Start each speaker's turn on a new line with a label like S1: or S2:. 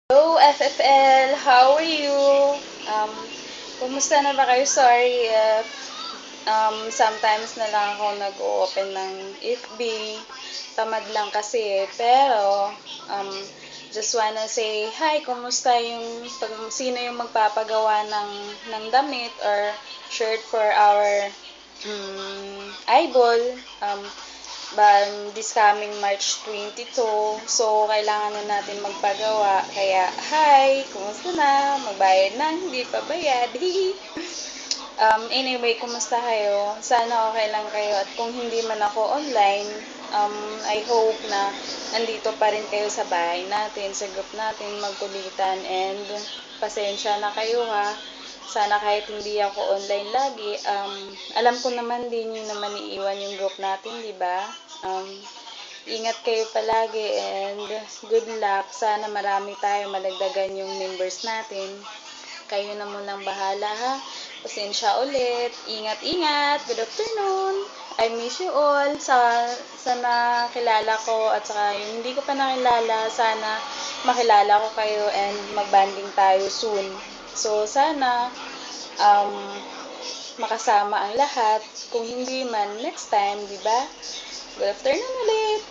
S1: Hello, FFL! How are you? Um, Kumusta na ba kayo? Sorry if sometimes na lang ako nag-open ng FB. Tamad lang kasi. Pero, um, just wanna say, hi, kumusta yung, sino yung magpapagawa ng damit or shirt for our eyeball. This coming March 22. So, kailangan na natin magpagawa. Kaya, hi! Kumusta na? Magbayad na? Hindi pa bayad. Anyway, kumusta kayo? Sana okay lang kayo. At kung hindi man ako online, I hope na nandito pa rin kayo sa bahay natin, sa group natin, magkulitan. And pasensya na kayo ha. Sana kahit hindi ako online lagi, alam ko naman din yung naman iiwan yung group natin, di ba? Ingat kayo palagi and good luck. Sana marami tayo malagdagan yung members natin. Kayo na munang bahala ha. Pasensya ulit. Ingat-ingat. Good afternoon. I miss you all. Sa nakilala ko at saka yung hindi ko pa nakilala, sana makilala ko kayo and magbanding tayo soon. So, sana um, makasama ang lahat. Kung hindi man, next time, di ba? Good afternoon ulit.